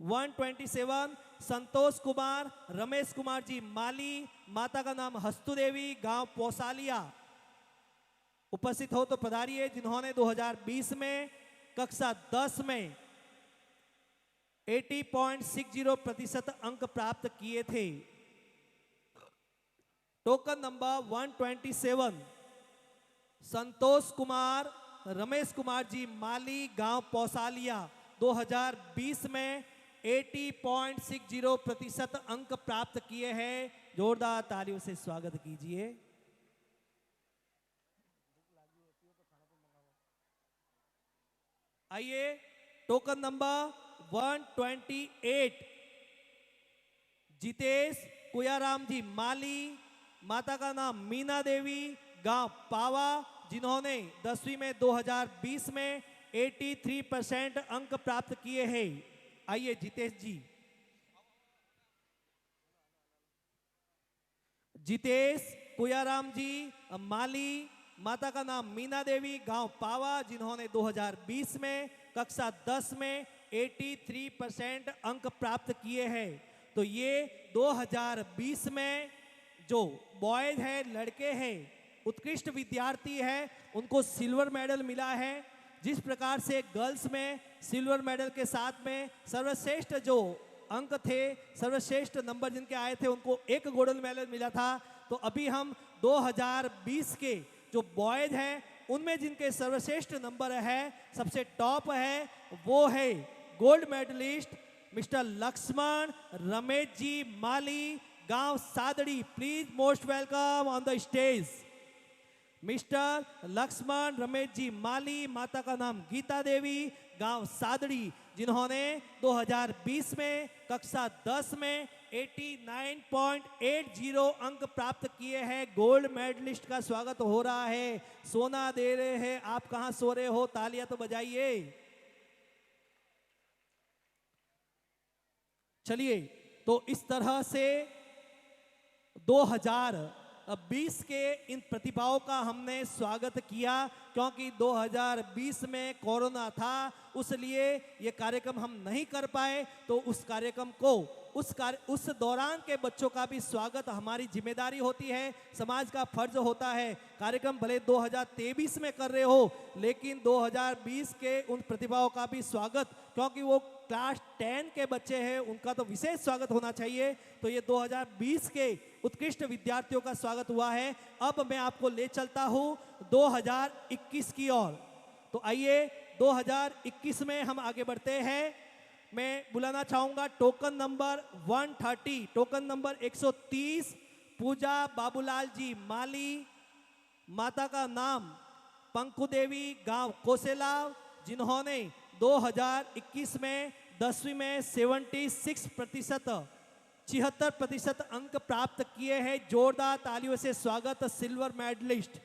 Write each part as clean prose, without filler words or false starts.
127 संतोष कुमार रमेश कुमार जी माली, माता का नाम हस्तु देवी, गांव पोसालिया। उपस्थित हो तो पधारिए, जिन्होंने 2020 में कक्षा 10 में 80.60% अंक प्राप्त किए थे। टोकन नंबर 127 संतोष कुमार रमेश कुमार जी माली, गांव पोसालिया, 2020 में 80.60% अंक प्राप्त किए हैं। जोरदार तालियों से स्वागत कीजिए। आइए टोकन नंबर 128 जितेश कुयाराम जी माली, माता का नाम मीना देवी, गांव पावा, जिन्होंने 10वीं में 2020 में 83% अंक प्राप्त किए हैं। आइए जितेश जी। जितेश कुयाराम जी माली, माता का नाम मीना देवी, गांव पावा, जिन्होंने 2020 में कक्षा 10 में 83% अंक प्राप्त किए हैं। तो ये 2020 में जो बॉयज है, लड़के हैं, उत्कृष्ट विद्यार्थी है, उनको सिल्वर मेडल मिला है। जिस प्रकार से गर्ल्स में सिल्वर मेडल के साथ में सर्वश्रेष्ठ जो अंक थे, सर्वश्रेष्ठ नंबर जिनके आए थे, उनको एक गोल्डन मेडल मिला था। तो अभी हम 2020 के जो बॉयज हैं, उनमें जिनके सर्वश्रेष्ठ नंबर है, सबसे टॉप है, वो है gold medallist mister Lakshman Ramesh ji Mali, गांव Sadri. Please most welcome on the stage mister Lakshman Ramesh ji Mali, माता का नाम गीता देवी, गांव सादड़ी, जिन्होंने 2020 में कक्षा 10 में 89.80 अंक प्राप्त किए हैं। गोल्ड मेडलिस्ट का स्वागत हो रहा है। सोना दे रहे हैं, आप कहां सो रहे हो? तालियां तो बजाइए। चलिए, तो इस तरह से 2020 के इन प्रतिभाओं का हमने स्वागत किया। क्योंकि 2020 में कोरोना था, उसलिए ये कार्यक्रम हम नहीं कर पाए। तो उस कार्यक्रम को उस दौरान के बच्चों का भी स्वागत हमारी जिम्मेदारी होती है, समाज का फर्ज होता है। कार्यक्रम भले 2023 में कर रहे हो, लेकिन 2020 के उन प्रतिभाओं का भी स्वागत, क्योंकि वो क्लास 10 के बच्चे हैं, उनका तो विशेष स्वागत होना चाहिए। तो ये 2020 के उत्कृष्ट विद्यार्थियों का स्वागत हुआ है। अब मैं आपको ले चलता हूं 2021 की ओर। तो आइए 2021 में हम आगे बढ़ते हैं। मैं बुलाना चाहूंगा टोकन नंबर 130, टोकन नंबर 130 पूजा बाबूलाल जी माली, माता का नाम पंकु देवी, गांव कोसेला, जिन्होंने 2021 में 10वीं में 76% अंक प्राप्त किए हैं। जोरदार तालियों से स्वागत सिल्वर मेडलिस्ट।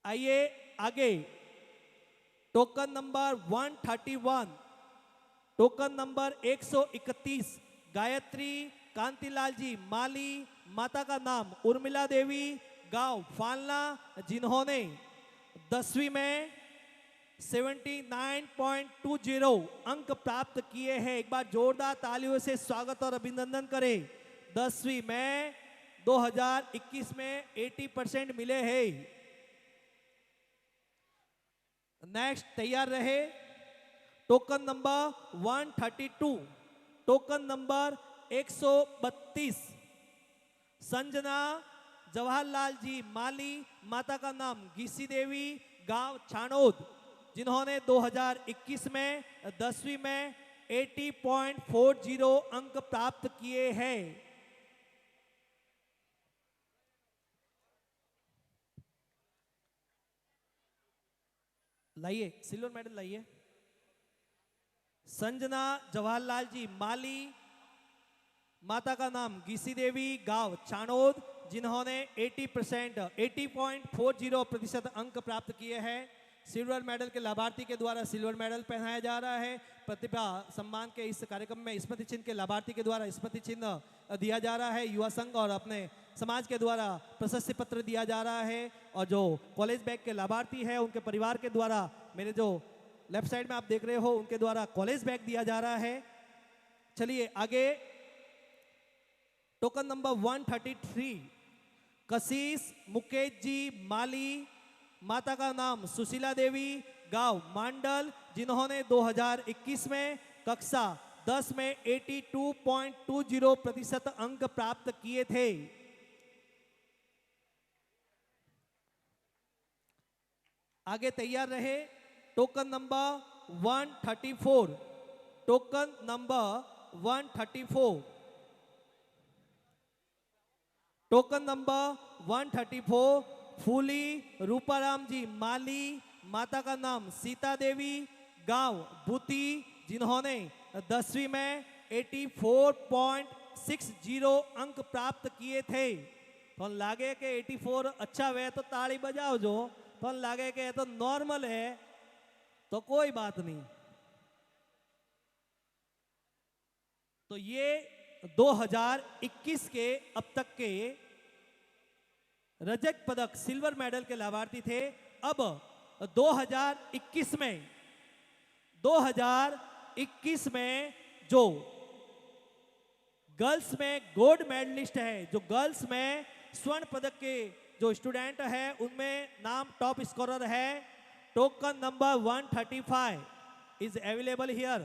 आइए आगे token number 131, token number 131 Gayatri Kantilal ji Mali, माता का नाम उर्मिला देवी, गांव फालना, जिन्होंने 10वीं में 79.20 अंक प्राप्त किए हैं। एक बार जोरदार तालियों से स्वागत और अभिनंदन करें। 10वीं में 2021 में 80% मिले हैं। नेक्स्ट तैयार रहे। Token number 132, token number 132 Sanjana Jawaharlal ji Mali, माता का नाम गीसी देवी, गांव छानोद, जिन्होंने 2021 में 10वीं में 80.40 अंक प्राप्त किए हैं। लाइए सिल्वर मेडल लाइए। संजना जवाहरलाल जी माली, माता का नाम गीसी देवी, गांव छानोद, जिन्होंने 80.40% अंक प्राप्त किए हैं। सिल्वर मेडल के लाभार्थी के द्वारा सिल्वर मेडल पहनाया जा रहा है। प्रतिभा सम्मान के इस कार्यक्रम में स्मृति चिन्ह के लाभार्थी के द्वारा स्मृति चिन्ह दिया जा रहा है। युवा संघ और अपने समाज के द्वारा प्रशस्ति पत्र दिया जा रहा है। और जो कॉलेज बैग के लाभार्थी है, उनके परिवार के द्वारा मेरे जो लेफ्ट साइड में आप देख रहे हो उनके द्वारा कॉलेज बैग दिया जा रहा है। चलिए आगे टोकन नंबर 133 कशिश मुकेश जी माली, माता का नाम सुशीला देवी, गांव मांडल, जिन्होंने 2021 में कक्षा 10 में 82.20% अंक प्राप्त किए थे। आगे तैयार रहे। Token number 134, token number 134, token number 134 फूली रूपाराम जी माली, माता का नाम सीता देवी, गांव बुती, जिन्होंने 10वीं में 84.60 अंक प्राप्त किए थे। तो लागे कि 84 अच्छा वे तो ताली बजाओ जो, तो लागे कि तो नॉर्मल है तो कोई बात नहीं। तो ये 2021 के अब तक के रजत पदक सिल्वर मेडल के लाभार्थी थे। अब 2021 में जो गर्ल्स में गोल्ड मेडलिस्ट है, जो गर्ल्स में स्वर्ण पदक के जो स्टूडेंट है उनमें नाम टॉप स्कोरर है। Token number 135 is available here.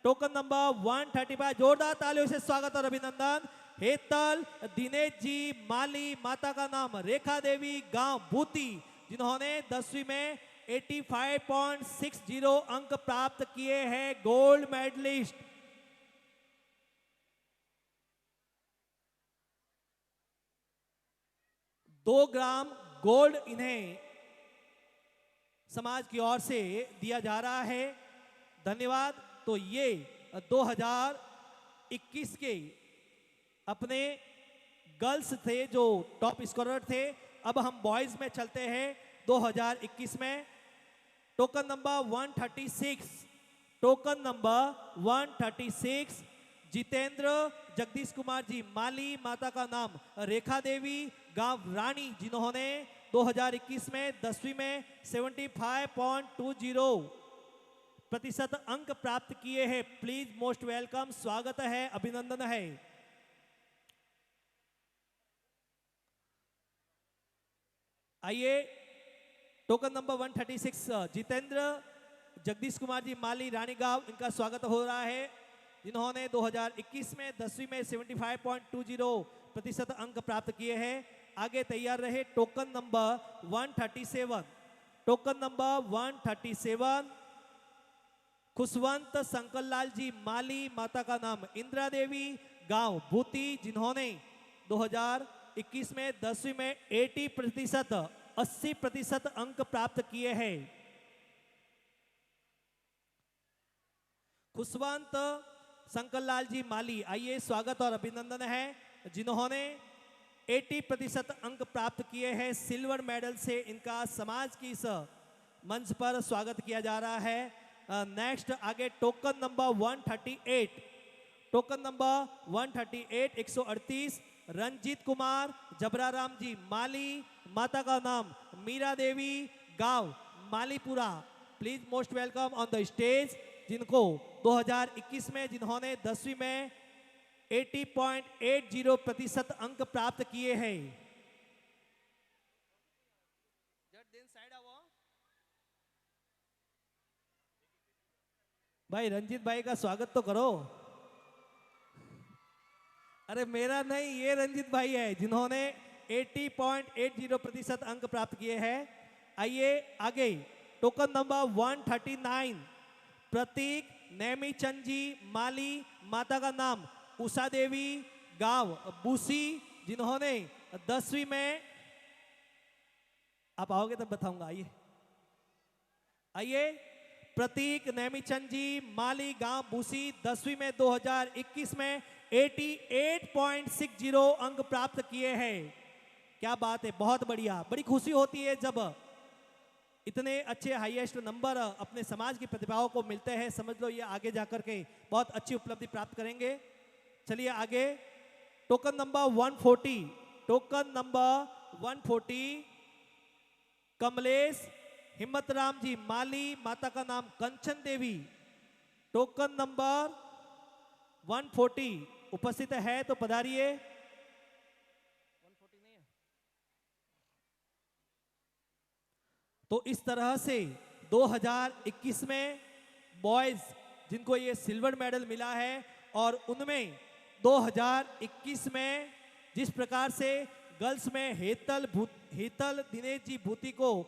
Token number 135, जोरदार तालियों से स्वागत और अभिनंदन। हेतल दिनेश जी माली, माता का नाम रेखा देवी, गांव भूती, जिन्होंने 10वीं में 85.60 अंक प्राप्त किए हैं, गोल्ड मेडलिस्ट। $2 ग्राम गोल्ड इन्हें समाज की ओर से दिया जा रहा है। धन्यवाद। तो ये 2021 के अपने गर्ल्स थे जो टॉप स्कोरर थे। अब हम बॉयज में चलते हैं 2021 में। Token number 136, token number 136 Jitendra Jagdish Kumar ji Mali, माता का नाम रेखा देवी, गांव रानी, जिन्होंने 2021 में 10वीं में 75.20% अंक प्राप्त किए हैं। प्लीज मोस्ट वेलकम, स्वागत है, अभिनंदन है। आइए टोकन नंबर 136 जितेंद्र जगदीश कुमार जी माली रानीगांव, इनका स्वागत हो रहा है, जिन्होंने 2021 में 10वीं में 75.20% अंक प्राप्त किए हैं। आगे तैयार रहे। Token number 137, token number 137 Khushwant Shankarlal ji Mali, माता का नाम इंदिरा देवी, गांव भूती, जिन्होंने 2021 में 10वीं में 80% अंक प्राप्त किए हैं। खुशवंत शंकरलाल जी माली, आइए स्वागत और अभिनंदन है, जिन्होंने 80% अंक प्राप्त किए हैं। सिल्वर मेडल से इनका समाज की इस मंच पर स्वागत किया जा रहा है। नेक्स्ट आगे token number 138, token number 138 138 Ranjit Kumar Jabraram ji Mali, माता का नाम मीरा देवी, गांव Malipura. Please most welcome on the stage, जिनको 2021 में जिन्होंने 10वीं में 80.80% अंक प्राप्त किए हैं। भाई रंजीत भाई का स्वागत तो करो। अरे मेरा नहीं, ये रंजीत भाई है जिन्होंने 80.80% अंक प्राप्त किए हैं। आइए आगे टोकन नंबर 139 प्रतीक नेमीचंद जी माली, माता का नाम उषा देवी, गांव बूसी, जिन्होंने 10वीं में, आप आओगे तब बताऊंगा। आइए आइए प्रतीक नेमीचंद जी माली, गांव बूसी, 10वीं में 2021 में 88.60 अंक प्राप्त किए हैं। क्या बात है, बहुत बढ़िया। बड़ी खुशी होती है जब इतने अच्छे हाईएस्ट नंबर अपने समाज की प्रतिभाओं को मिलते हैं। समझ लो ये आगे जाकर के बहुत अच्छी उपलब्धि प्राप्त करेंगे। चलिए आगे token number 140, token number 140 Kamlesh हिम्मत राम जी माली, माता का नाम कंचन देवी, टोकन नंबर 140 उपस्थित है तो पधारिए। 140 नहीं है। तो इस तरह से 2021 में बॉयज जिनको ये सिल्वर मेडल मिला है और उनमें 2021 में जिस प्रकार से गर्ल्स में हेतल दिनेश जी भूति को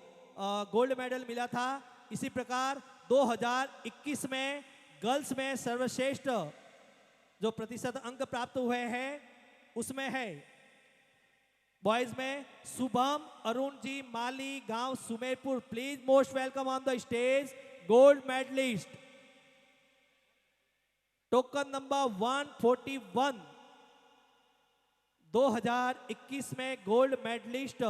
गोल्ड मेडल मिला था, इसी प्रकार 2021 में गर्ल्स में सर्वश्रेष्ठ जो प्रतिशत अंक प्राप्त हुए हैं उसमें है बॉयज में शुभम अरुण जी माली, गांव Sumerpur, please most welcome on the stage, gold medalist. Token number 141 2021 में गोल्ड मेडलिस्ट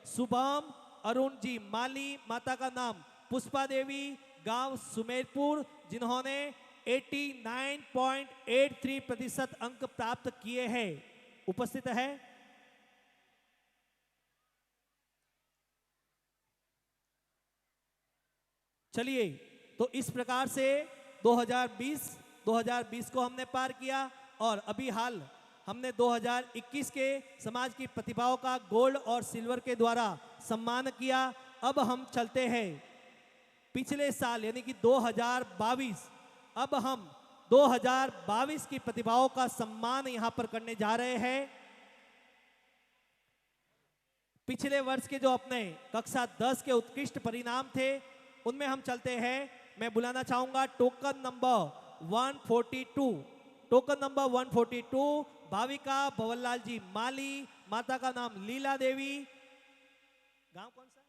शुभम अरुण जी माली, माता का नाम पुष्पा देवी, गांव सुमेरपुर, जिन्होंने 89.83 प्रतिशत अंक प्राप्त किए हैं, उपस्थित है। चलिए, तो इस प्रकार से 2020 को हमने पार किया और अभी हाल हमने 2021 के समाज की प्रतिभाओं का गोल्ड और सिल्वर के द्वारा सम्मान किया। अब हम चलते हैं पिछले साल यानी कि 2022। अब हम 2022 की प्रतिभाओं का सम्मान यहां पर करने जा रहे हैं। पिछले वर्ष के जो अपने कक्षा 10 के उत्कृष्ट परिणाम थे उनमें हम चलते हैं। मैं बुलाना चाहूंगा token number 142, token number 142 Bhavika Bhavanlal ji Mali, माता का नाम लीला देवी, गांव कौन सा?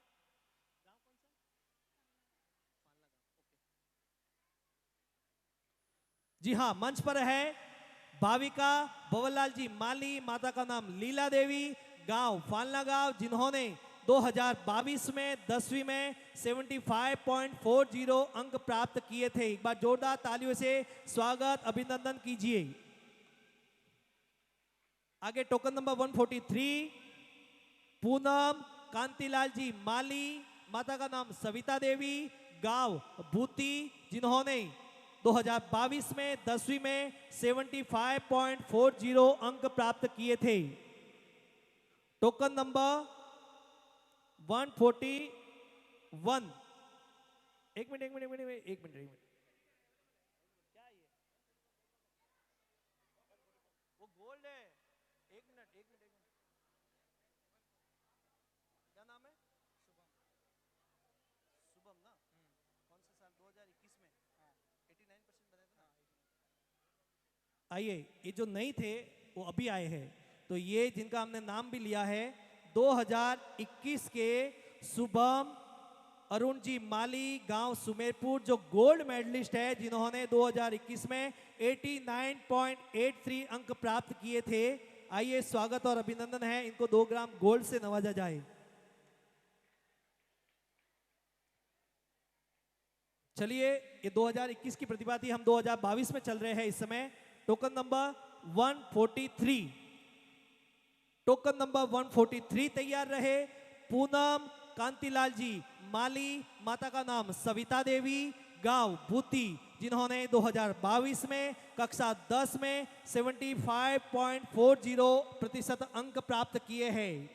जी हाँ, मंच पर है भाविका भवनलाल जी माली, माता का नाम लीला देवी, गांव फालना गांव, जिन्होंने 2022 में 10वीं में 75.40 अंक प्राप्त किए थे। एक बार जोरदार तालियों से स्वागत अभिनंदन कीजिए। आगे टोकन नंबर 143 पूनम कांतिलाल जी माली, माता का नाम सविता देवी, गांव भूती, जिन्होंने 2022 में 10वीं में 75.40 अंक प्राप्त किए थे। टोकन नंबर 141, एक मिनट क्या ये वो गोल्ड है। एक मिनट क्या नाम है? शुभम ना? कौन से साल? 2021 में 89% बने थे ना। आइए, ये जो नहीं थे वो अभी आए हैं, तो ये जिनका हमने नाम भी लिया है 2021 के शुभम अरुण जी माली, गांव सुमेरपुर, जो गोल्ड मेडलिस्ट है, जिन्होंने 2021 में 89.83 अंक प्राप्त किए थे। आइए, स्वागत और अभिनंदन है, इनको 2 ग्राम गोल्ड से नवाजा जाए। चलिए, ये 2021 की प्रतिभा थी, हम 2022 में चल रहे हैं इस समय। टोकन नंबर 143, टोकन नंबर 143 तैयार रहे। पूनम कांतिलाल जी माली, माता का नाम सविता देवी, गांव भूती, जिन्होंने 2022 में कक्षा 10 में 75.40 प्रतिशत अंक प्राप्त किए हैं।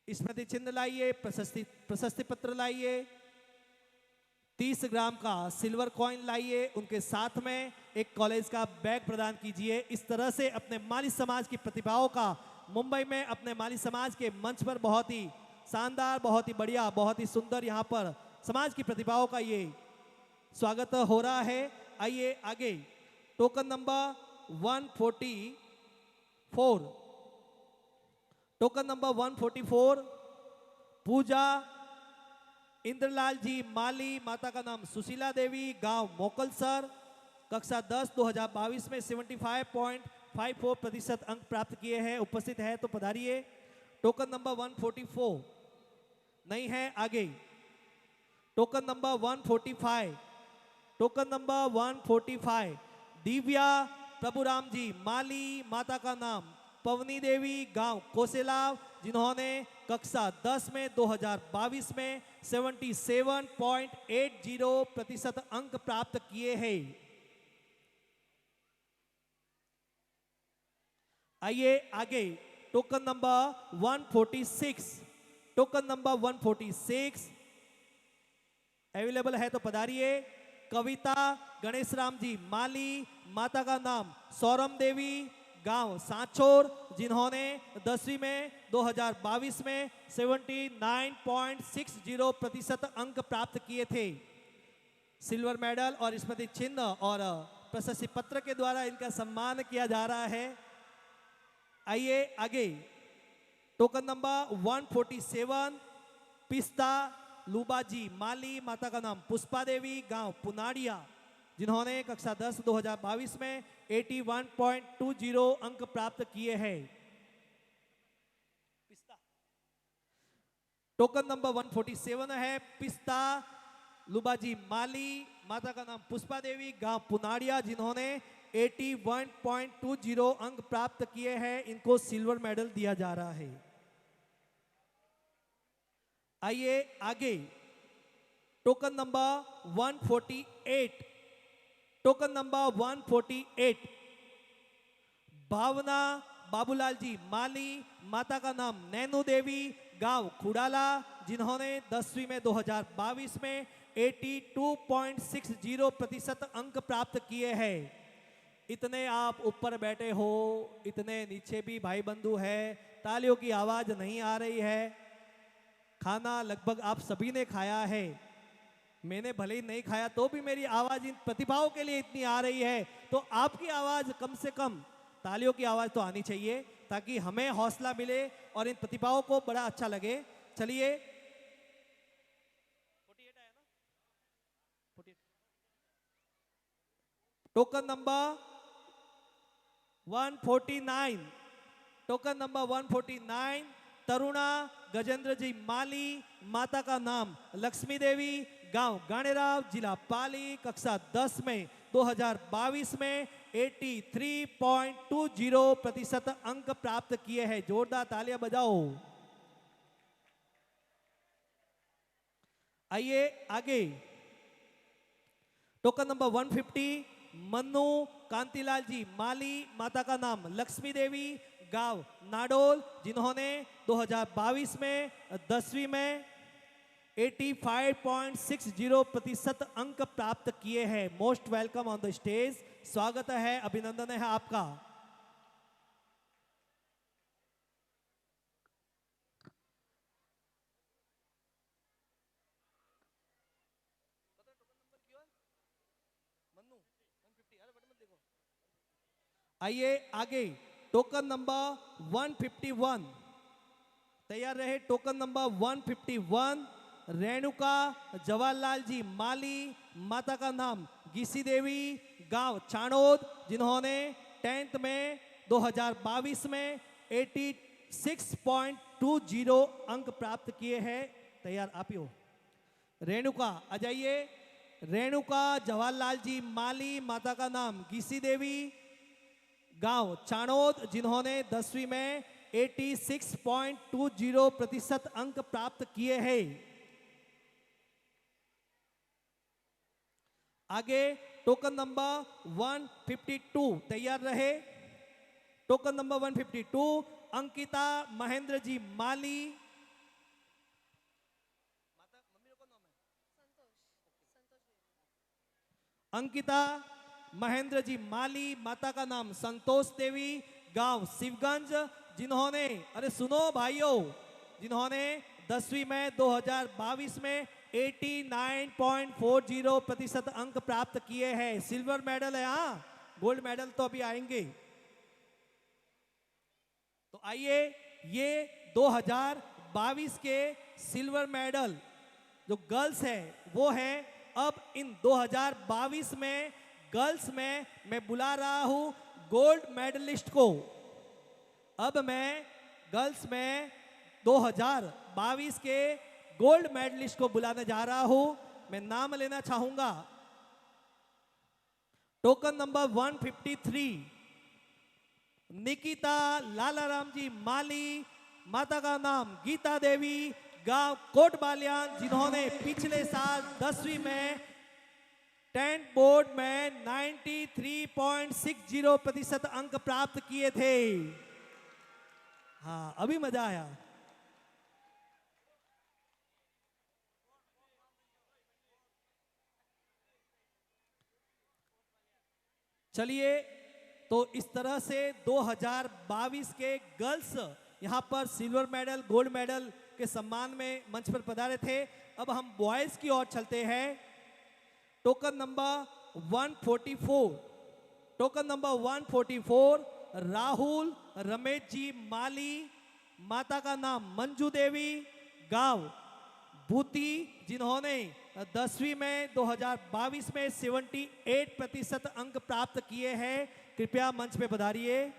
स्मृति चिन्ह लाइए, प्रशस्ति पत्र लाइए, 30 ग्राम का सिल्वर कॉइन लाइए, उनके साथ में एक कॉलेज का बैग प्रदान कीजिए। इस तरह से अपने माली समाज की प्रतिभाओं का मुंबई में अपने माली समाज के मंच पर बहुत ही शानदार, बहुत ही बढ़िया, बहुत ही सुंदर यहाँ पर समाज की प्रतिभाओं का ये स्वागत हो रहा है। आइए आगे, टोकन नंबर 144, टोकन नंबर 144 पूजा इंद्रलाल जी माली, माता का नाम सुशीला देवी, गांव मोकलसर, कक्षा 10 2022 में 75.54 प्रतिशत अंक प्राप्त किए हैं, उपस्थित है तो पधारिए। टोकन नंबर 144 नहीं है। आगे token number 145, token number 145 Divya Prabhuram ji Mali, माता का नाम पवनी देवी, गांव कोसेलाव, जिन्होंने कक्षा 10 में 2022 में 77.80% अंक प्राप्त किए हैं। आइए आगे token number 146, token number 146 available है तो पधारिए। कविता गणेश राम जी माली, माता का नाम सौरम देवी, गांव सांचोर, जिन्होंने 10वीं में 2022 में 79.60% अंक प्राप्त किए थे। सिल्वर मेडल और स्मृति चिन्ह और प्रशस्ति पत्र के द्वारा इनका सम्मान किया जा रहा है। आइए आगे टोकन नंबर 147 पिस्ता लुबाजी माली, माता का नाम पुष्पा देवी, गांव पुनाड़िया, जिन्होंने कक्षा 10 2022 में 81.20 अंक प्राप्त किए हैं। टोकन नंबर 147 है पिस्ता लुबाजी माली, माता का नाम पुष्पा देवी, गांव पुनाड़िया, जिन्होंने 81.20 अंक प्राप्त किए हैं। इनको सिल्वर मेडल दिया जा रहा है। आइए आगे टोकन नंबर 148, टोकन नंबर 148 भावना बाबूलाल जी माली, माता का नाम नैनू देवी, गांव खुड़ाला, जिन्होंने 10वीं में 2022 में 82.60% अंक प्राप्त किए हैं। इतने आप ऊपर बैठे हो, इतने नीचे भी भाई बंधु है, तालियों की आवाज नहीं आ रही है। खाना लगभग आप सभी ने खाया है, मैंने भले ही नहीं खाया तो भी मेरी आवाज इन प्रतिभाओं के लिए इतनी आ रही है, तो आपकी आवाज कम से कम तालियों की आवाज तो आनी चाहिए ताकि हमें हौसला मिले और इन प्रतिभाओं को बड़ा अच्छा लगे। चलिए 48 आया ना, 48 token number 149, token number 149 Taruna Gajendra ji Mali, माता का नाम लक्ष्मी देवी, गांव गाणेराव, जिला पाली, कक्षा 10 में 2022 में 83.20% अंक प्राप्त किए हैं। जोरदार तालियां बजाओ। आइए आगे टोकन नंबर 150 मन्नू कांतिलाल जी माली, माता का नाम लक्ष्मी देवी, गांव नाडोल, जिन्होंने 2022 में 10वीं में 85.60% अंक प्राप्त किए हैं। Most welcome on the stage, स्वागत है, अभिनंदन है आपका। आइए आगे टोकन नंबर 151 तैयार रहे। टोकन नंबर 151 रेणुका जवाहरलाल जी माली, माता का नाम गीसी देवी, गांव चाणोद, जिन्होंने 10th में 2022 में 86.20 अंक प्राप्त किए हैं। तैयार आप ही हो। रेणुका आ जाइए। रेणुका जवाहरलाल जी माली, माता का नाम गीसी देवी, गांव चाणोद, जिन्होंने 10वीं में 86.20% अंक प्राप्त किए हैं। आगे टोकन नंबर 152 तैयार रहे। टोकन नंबर 152 अंकिता महेंद्र जी माली, अंकिता महेंद्र जी माली, माता का नाम संतोष देवी, गांव शिवगंज, जिन्होंने अरे सुनो भाइयों, जिन्होंने 10वीं में 2022 में 89.40% अंक प्राप्त किए हैं। सिल्वर मेडल है, हाँ, गोल्ड मेडल तो अभी आएंगे। तो आइए ये 2022 के सिल्वर मेडल जो गर्ल्स है वो है। अब इन 2022 में गर्ल्स में मैं बुला रहा हूं गोल्ड मेडलिस्ट को। अब मैं गर्ल्स में 2022 के गोल्ड मेडलिस्ट को बुलाने जा रहा हूं। मैं नाम लेना चाहूंगा। टोकन नंबर 153 निकिता लालाराम जी माली, माता का नाम गीता देवी, गांव कोट बालियान, जिन्होंने पिछले साल 10वीं में 10 बोर्ड में 93.60% अंक प्राप्त किए थे। हाँ, अभी मजा आया। चलिए, तो इस तरह से 2022 के गर्ल्स यहां पर सिल्वर मेडल, गोल्ड मेडल के सम्मान में मंच पर पधारे थे। अब हम बॉयज की ओर चलते हैं। Token number 144, token number 144 Rahul Ramesh ji Mali, माता का नाम मंजू देवी, गांव भूती, जिन्होंने 10वीं में 2022 में 78% अंक प्राप्त किए हैं। कृपया मंच पे पधारिए।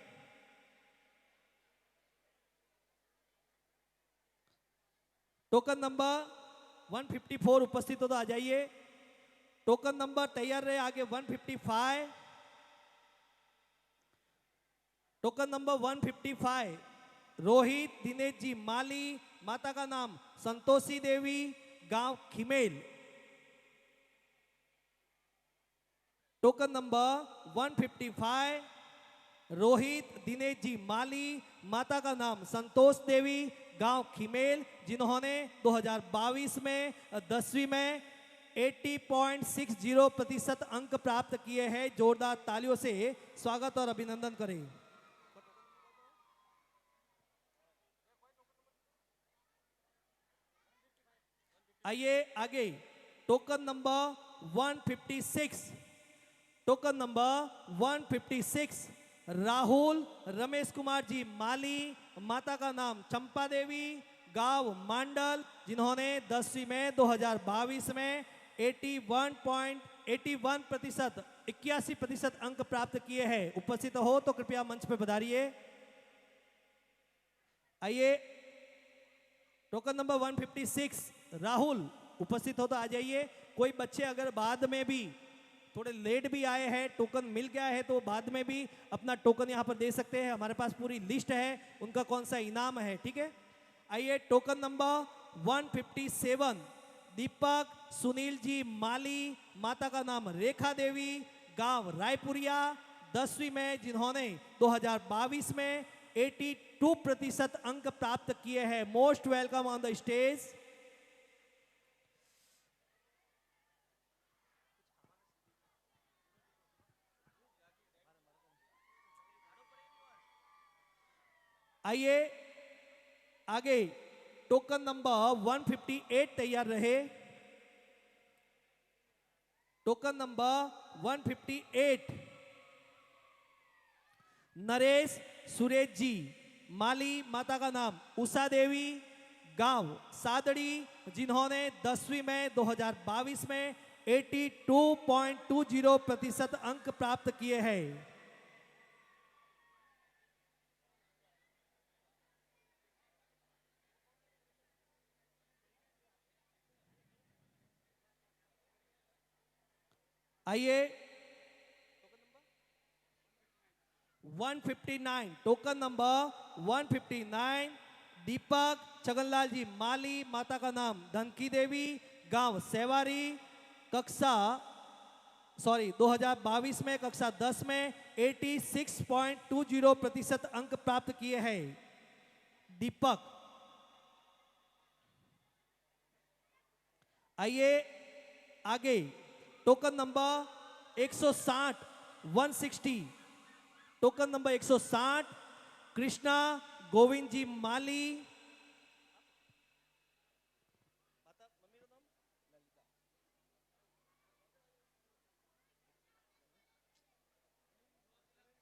टोकन नंबर 154 उपस्थित हो तो आ जाइए। टोकन नंबर तैयार रहे आगे 155। टोकन नंबर 155 रोहित दिनेश जी माली, माता का नाम संतोषी देवी, गांव खिमेल। टोकन नंबर 155 रोहित दिनेश जी माली, माता का नाम संतोष देवी, गांव खिमेल, जिन्होंने 2022 में 10वीं में 80.60% अंक प्राप्त किए हैं। जोरदार तालियों से स्वागत और अभिनंदन करें। आइए आगे। Token number 156, token number 156 Rahul Ramesh Kumar ji Mali, माता का नाम चंपा देवी, गांव मांडल, जिन्होंने 10वीं में 2022 में 81% 81% अंक प्राप्त किए हैं। उपस्थित हो तो कृपया मंच पर पधारिए। आइए, टोकन नंबर 156 राहुल उपस्थित हो तो आ जाइए। कोई बच्चे अगर बाद में भी थोड़े लेट भी आए हैं, टोकन मिल गया है, तो बाद में भी अपना टोकन यहां पर दे सकते हैं। हमारे पास पूरी लिस्ट है उनका कौन सा इनाम है, ठीक है। आइए, टोकन नंबर 157 दीपक सुनील जी माली, माता का नाम रेखा देवी, गांव रायपुरिया, 10वीं में, जिन्होंने 2022 में 82% अंक प्राप्त किए हैं। Most welcome on the stage. आइए आगे। टोकन नंबर 158 तैयार रहे। टोकन नंबर 158 नरेश सुरेश जी माली, माता का नाम उषा देवी, गांव सादड़ी, जिन्होंने 10वीं में 2022 में 82.20% अंक प्राप्त किए हैं। आइए, 159 टोकन नंबर 159 दीपक छगनलाल जी माली, माता का नाम धनकी देवी, गांव सेवारी, कक्षा 2022 में कक्षा 10 में 86.20% अंक प्राप्त किए हैं। दीपक। आइए आगे। Token number 160 160 token number 160 Krishna Govind ji Mali,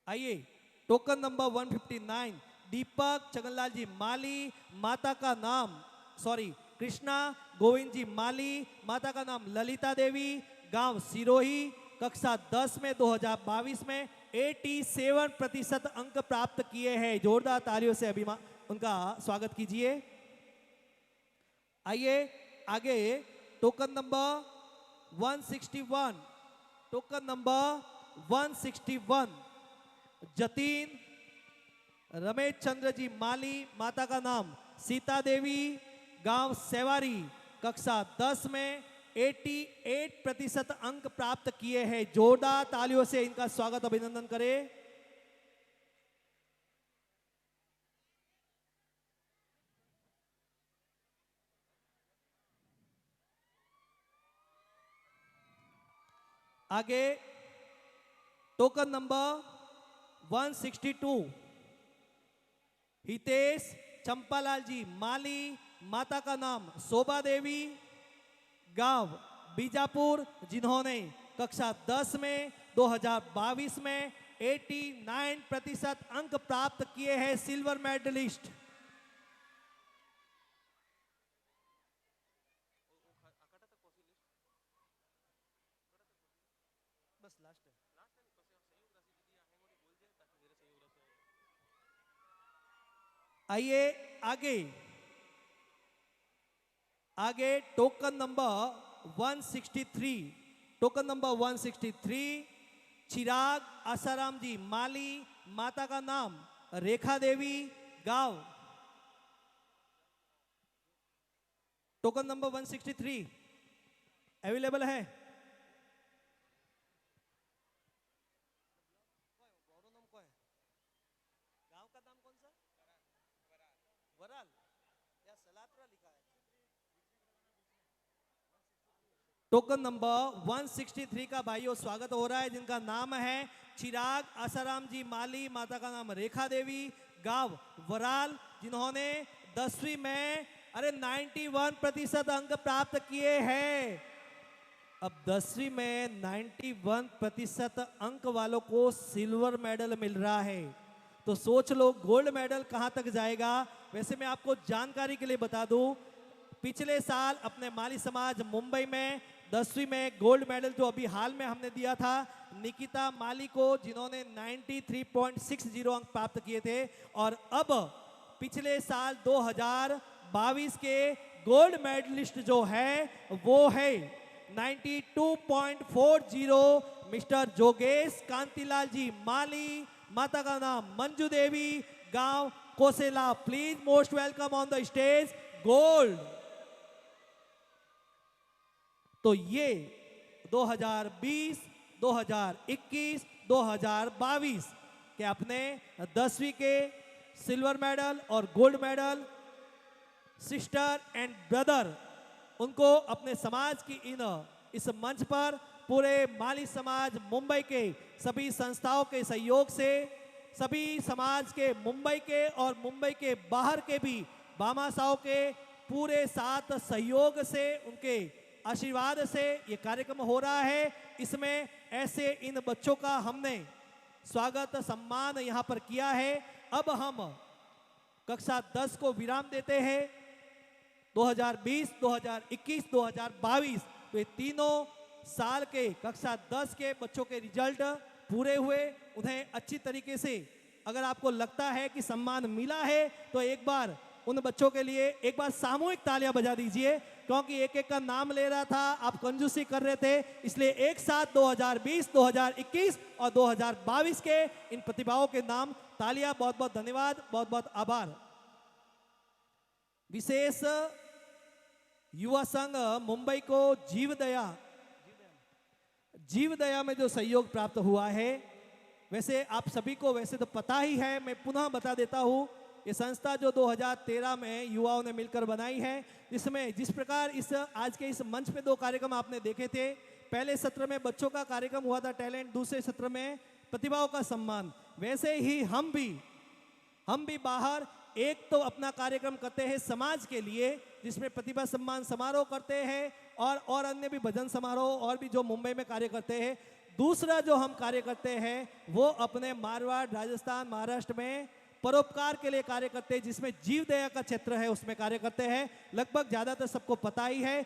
आइए। टोकन नंबर 159 दीपक छगनलाल जी माली, माता का नाम कृष्णा गोविंद जी माली, माता का नाम ललिता देवी, गांव सिरोही, कक्षा 10 में 2022 में 87% अंक प्राप्त किए हैं। जोरदार तालियों से उनका स्वागत कीजिए। आइए आगे। Token number 161 token number 161 Jatin Ramesh Chandra ji Mali, माता का नाम सीता देवी, गांव सेवारी, कक्षा 10 में 88% अंक प्राप्त किए हैं। जोरदार तालियों से इनका स्वागत अभिनंदन करें। आगे टोकन नंबर 162 हितेश चंपालाल जी माली, माता का नाम शोभा देवी, गांव बीजापुर, जिन्होंने कक्षा 10 में 2022 में 89% अंक प्राप्त किए हैं। Silver medallist. बस लास्ट है। आइए आगे आगे टोकन नंबर 163, टोकन नंबर 163 चिराग आसाराम जी माली, माता का नाम रेखा देवी, गांव। टोकन नंबर 163 अवेलेबल है। गांव का नाम कौन सा? वराल या सलात्रा लिखा है। टोकन नंबर 163 का भाइयों स्वागत हो रहा है, जिनका नाम है चिराग आसाराम जी माली, माता का नाम रेखा देवी, गांव वराल, जिन्होंने 10वीं में 91% अंक प्राप्त किए हैं। अब 10वीं में 91% अंक वालों को सिल्वर मेडल मिल रहा है, तो सोच लो गोल्ड मेडल कहां तक जाएगा। वैसे मैं आपको जानकारी के लिए बता दूं, पिछले साल अपने माली समाज मुंबई में 10वीं में गोल्ड मेडल जो अभी हाल में हमने दिया था निकिता माली को, जिन्होंने 93.60 अंक प्राप्त किए थे। और अब पिछले साल 2022 के गोल्ड मेडलिस्ट जो है वो है 92.40 मिस्टर जोगेश कांतिलाल जी माली, माता का नाम मंजू देवी, गांव Kosela. Please most welcome on the stage. Gold. तो ये 2020, 2021, 2022 के अपने 10वीं के सिल्वर मेडल और gold medal sister and brother, उनको अपने समाज की इस मंच पर पूरे माली समाज मुंबई के सभी संस्थाओं के सहयोग से, सभी समाज के मुंबई के और मुंबई के बाहर के भी भामाशाहों के पूरे साथ सहयोग से, उनके आशीर्वाद से ये कार्यक्रम हो रहा है। इसमें ऐसे इन बच्चों का हमने स्वागत सम्मान यहाँ पर किया है। अब हम कक्षा 10 को विराम देते हैं। 2020, 2021, 2022 तो ये तीनों साल के कक्षा 10 के बच्चों के रिजल्ट पूरे हुए। उन्हें अच्छी तरीके से अगर आपको लगता है कि सम्मान मिला है तो एक बार उन बच्चों के लिए एक बार सामूहिक तालियां बजा दीजिए, क्योंकि एक एक का नाम ले रहा था, आप कंजूसी कर रहे थे, इसलिए एक साथ 2020, 2021 और 2022 के इन प्रतिभाओं के नाम तालियां। बहुत बहुत धन्यवाद, बहुत बहुत आभार। विशेष युवा संघ मुंबई को जीवदया में जो सहयोग प्राप्त हुआ है, वैसे आप सभी को वैसे तो पता ही है, मैं पुनः बता देता हूं। ये संस्था जो 2013 में युवाओं ने मिलकर बनाई है, जिसमें जिस प्रकार इस आज के इस मंच पे 2 कार्यक्रम आपने देखे थे। पहले सत्र में बच्चों का कार्यक्रम हुआ था टैलेंट, दूसरे सत्र में प्रतिभाओं का सम्मान। वैसे ही हम भी बाहर एक तो अपना कार्यक्रम करते हैं समाज के लिए, जिसमें प्रतिभा सम्मान समारोह करते हैं और अन्य भी भजन समारोह और भी जो मुंबई में कार्य करते हैं। दूसरा जो हम कार्य करते हैं वो अपने मारवाड़, राजस्थान, महाराष्ट्र में परोपकार के लिए कार्य करते हैं, जिसमें जीवदया का क्षेत्र है उसमें कार्य करते हैं। लगभग ज़्यादातर सबको पता ही है।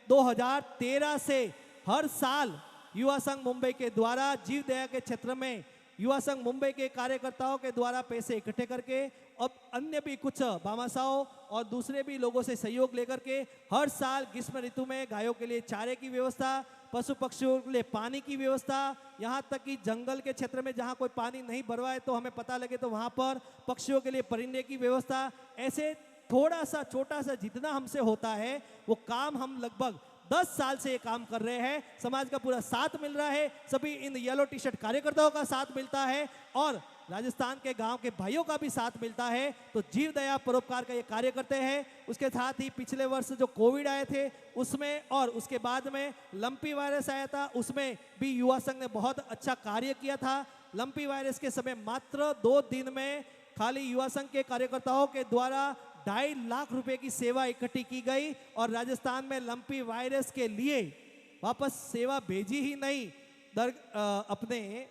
2013 से हर साल युवा संघ मुंबई के द्वारा जीवदया के क्षेत्र में युवा संघ मुंबई के कार्यकर्ताओं के द्वारा पैसे इकट्ठे करके और अन्य भी कुछ भामाशाहों और दूसरे भी लोगों से सहयोग लेकर के हर साल ग्रीष्म ऋतु में गायों के लिए चारे की व्यवस्था, पशु पक्षियों के लिए पानी की व्यवस्था, यहाँ तक कि जंगल के क्षेत्र में जहाँ कोई पानी नहीं भरवा है तो हमें पता लगे तो वहाँ पर पक्षियों के लिए परिंदे की व्यवस्था। ऐसे थोड़ा सा छोटा सा जितना हमसे होता है वो काम हम लगभग 10 साल से ये काम कर रहे हैं। समाज का पूरा साथ मिल रहा है, सभी इन येलो टी शर्ट कार्यकर्ताओं का साथ मिलता है और राजस्थान के गांव के भाइयों का भी साथ मिलता है। तो जीव दया परोपकार का ये कार्य करते हैं। उसके साथ ही पिछले वर्ष जो कोविड आए थे उसमें और उसके बाद में लंपी वायरस आया था, उसमें भी युवा संघ ने बहुत अच्छा कार्य किया था। लंपी वायरस के समय मात्र 2 दिन में खाली युवा संघ के कार्यकर्ताओं के द्वारा 2.5 लाख रुपए की सेवा इकट्ठी की गई और राजस्थान में लंपी वायरस के लिए वापस सेवा भेजी ही नहीं, अपने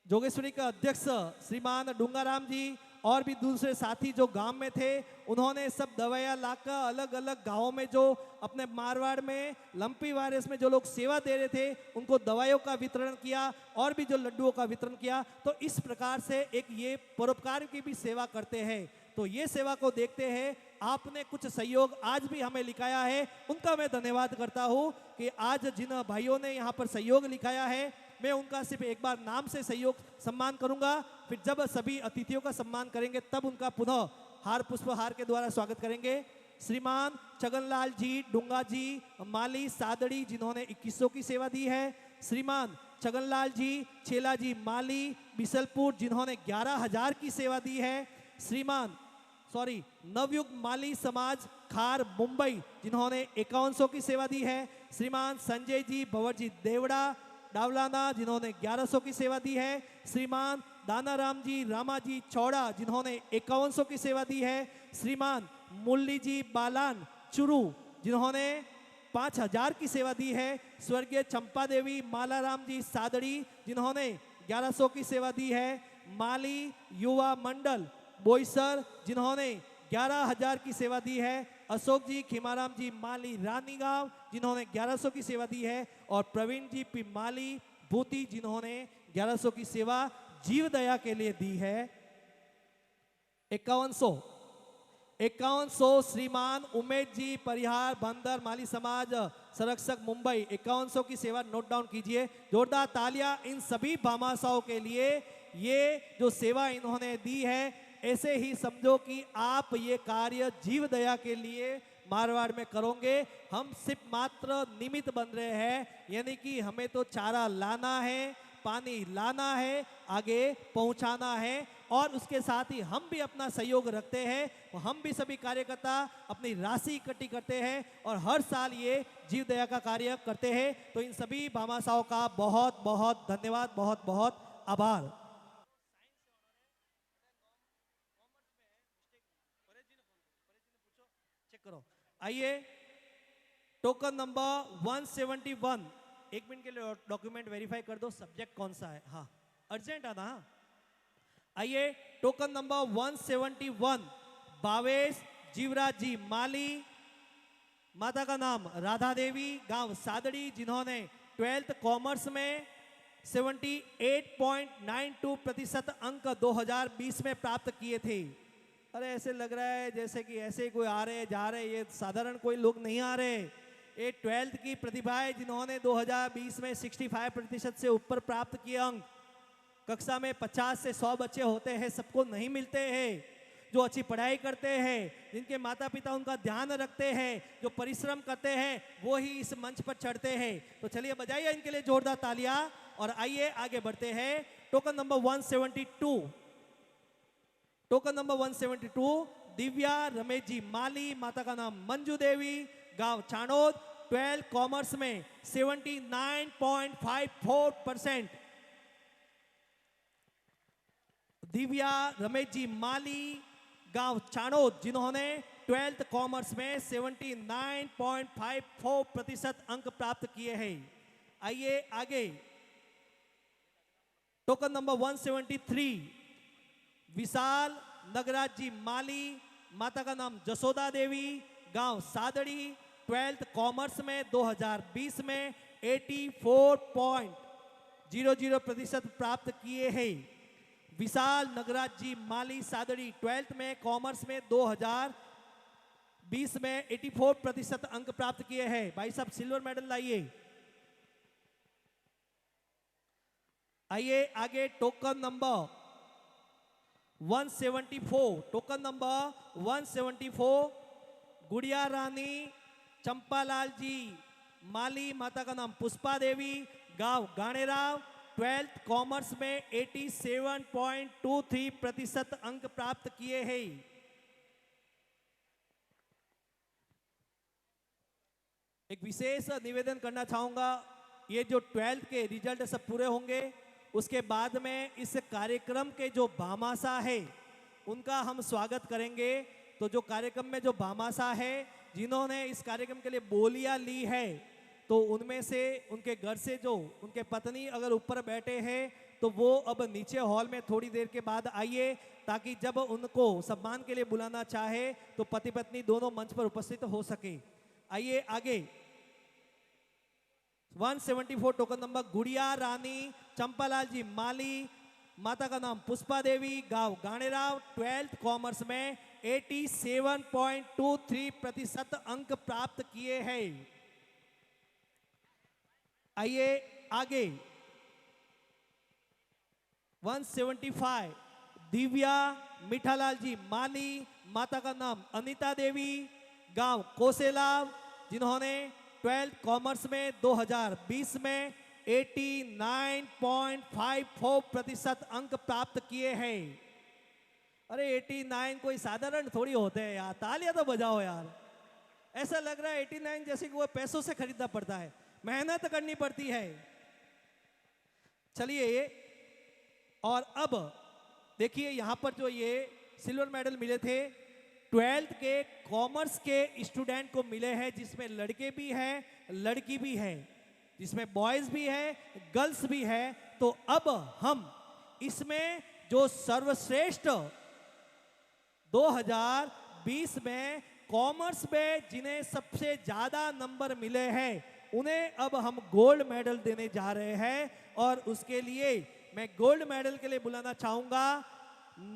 जोगेश्वरी का अध्यक्ष श्रीमान डूंगाराम जी और भी दूसरे साथी जो गांव में थे, उन्होंने सब दवाइयाँ लाकर अलग अलग गांवों में जो अपने मारवाड़ में लंपी वायरस में जो लोग सेवा दे रहे थे उनको दवाइयों का वितरण किया और भी जो लड्डुओं का वितरण किया। तो इस प्रकार से एक ये परोपकार की भी सेवा करते हैं। तो ये सेवा को देखते हैं आपने कुछ सहयोग आज भी हमें लिखाया है, उनका मैं धन्यवाद करता हूँ कि आज जिन भाइयों ने यहाँ पर सहयोग लिखाया है मैं उनका सिर्फ एक बार नाम से सहयोग सम्मान करूंगा, फिर जब सभी अतिथियों का सम्मान करेंगे तब उनका पुनः हार पुष्पहार के द्वारा स्वागत करेंगे। श्रीमान छगनलाल जी डूंगा जी माली सादड़ी जिन्होंने 2100 की सेवा दी है। श्रीमान छगनलाल जी छेला जी माली बिसलपुर जिन्होंने 11,000 की सेवा दी है। श्रीमान नवयुग माली समाज खार मुंबई जिन्होंने 5100 की सेवा दी है। श्रीमान संजय जी भंवरजी देवड़ा डावलाना जिन्होंने 1100 की सेवा दी है। श्रीमान दानाराम जी रामाजी चौड़ा जिन्होंने 5100 की सेवा दी है। श्रीमान मुरली जी बालान चुरू जिन्होंने 5000 की सेवा दी है। स्वर्गीय चंपा देवी मालाराम जी सादड़ी जिन्होंने 1100 की सेवा दी है। माली युवा मंडल बोईसर जिन्होंने 11,000 की सेवा दी है। अशोक जी खिमाराम जी माली रानीगांव जिन्होंने 1100 की सेवा दी है और प्रवीण जी पी माली भूती जिन्होंने 1100 की सेवा जीव दया के लिए दी है। 5100 श्रीमान उमेश जी परिहार बंदर माली समाज संरक्षक मुंबई 5100 की सेवा नोट डाउन कीजिए। जोरदार तालियां इन सभी भामाशाहों के लिए, ये जो सेवा इन्होंने दी है। ऐसे ही समझो कि आप ये कार्य जीव दया के लिए मारवाड़ में करोगे, हम सिर्फ मात्र निमित्त बन रहे हैं, यानी कि हमें तो चारा लाना है, पानी लाना है, आगे पहुंचाना है और उसके साथ ही हम भी अपना सहयोग रखते हैं। हम भी सभी कार्यकर्ता अपनी राशि इकट्ठी करते हैं और हर साल ये जीव दया का कार्य करते हैं। तो इन सभी भामाशाहों का बहुत बहुत धन्यवाद, बहुत बहुत आभार। आइए टोकन नंबर 171, 1 मिनट के लिए डॉक्यूमेंट वेरीफाई कर दो, सब्जेक्ट कौन सा है। हाँ अर्जेंट आना। हाँ आइए टोकन नंबर 171 भावेश जीवराज जी माली, माता का नाम राधा देवी, गांव सादड़ी जिन्होंने 12th कॉमर्स में 78.92% अंक 2020 में प्राप्त किए थे। अरे ऐसे लग रहा है जैसे कि ऐसे कोई आ रहे जा रहे, ये साधारण कोई लोग नहीं आ रहे। ये 12th की प्रतिभाएं जिन्होंने 2020 में 65% से ऊपर प्राप्त किए अंक। कक्षा में 50 से 100 बच्चे होते हैं, सबको नहीं मिलते हैं। जो अच्छी पढ़ाई करते हैं, जिनके माता पिता उनका ध्यान रखते हैं, जो परिश्रम करते हैं, वो ही इस मंच पर चढ़ते हैं। तो चलिए बजाइए इनके लिए जोरदार तालियां और आइए आगे बढ़ते हैं। टोकन नंबर 172 दिव्या रमेश जी माली, माता का नाम मंजू देवी, गांव चाणोद, 12 कॉमर्स में 79.54%। दिव्या रमेश जी माली, गांव चाणोद जिन्होंने 12th कॉमर्स में 79.54% अंक प्राप्त किए हैं। आइए आगे टोकन नंबर 173 विशाल नगराज जी माली, माता का नाम जसोदा देवी, गांव सादड़ी, 12th कॉमर्स में 2020 में 84.00% प्राप्त किए हैं। विशाल नगराज जी माली सादड़ी 12th में कॉमर्स में 2020 में 84% अंक प्राप्त किए हैं। भाई साहब सिल्वर मेडल लाइए। आइए आगे टोकन नंबर 174, टोकन नंबर 174 गुड़िया रानी चंपालाल जी माली, माता का नाम पुष्पा देवी, गांव गाणेराव, 12th कॉमर्स में 87.23% अंक प्राप्त किए हैं। एक विशेष निवेदन करना चाहूंगा, ये जो 12th के रिजल्ट सब पूरे होंगे उसके बाद में इस कार्यक्रम के जो भामाशाह है उनका हम स्वागत करेंगे। तो जो कार्यक्रम में जो भामाशाह है जिन्होंने इस कार्यक्रम के लिए बोलियां ली है, तो उनमें से उनके घर से जो उनके पत्नी अगर ऊपर बैठे हैं तो वो अब नीचे हॉल में थोड़ी देर के बाद आइए, ताकि जब उनको सम्मान के लिए बुलाना चाहे तो पति पत्नी दोनों मंच पर उपस्थित हो सके। आइए आगे 174 टोकन नंबर गुड़िया रानी चंपालाल जी माली, माता का नाम पुष्पा देवी, गांव गाणेराव, 12th कॉमर्स में 87.23% अंक प्राप्त किए हैं। आइए आगे 175 दिव्या मिठालाल जी माली, माता का नाम अनीता देवी, गांव कोसेलाव, जिन्होंने 12th कॉमर्स में 2020 में 89.54% अंक प्राप्त किए हैं। अरे 89 कोई साधारण थोड़ी होते हैं यार, तालियां तो बजाओ यार। ऐसा लग रहा है 89 जैसे कि वो पैसों से खरीदना पड़ता है, मेहनत करनी पड़ती है। चलिए, और अब देखिए यहां पर जो ये सिल्वर मेडल मिले थे 12th के कॉमर्स के स्टूडेंट को मिले हैं, जिसमें लड़के भी हैं लड़की भी है, जिसमें बॉयज भी है गर्ल्स भी है। तो अब हम इसमें जो सर्वश्रेष्ठ 2020 में कॉमर्स में जिन्हें सबसे ज्यादा नंबर मिले हैं उन्हें अब हम गोल्ड मेडल देने जा रहे हैं। और उसके लिए मैं गोल्ड मेडल के लिए बुलाना चाहूंगा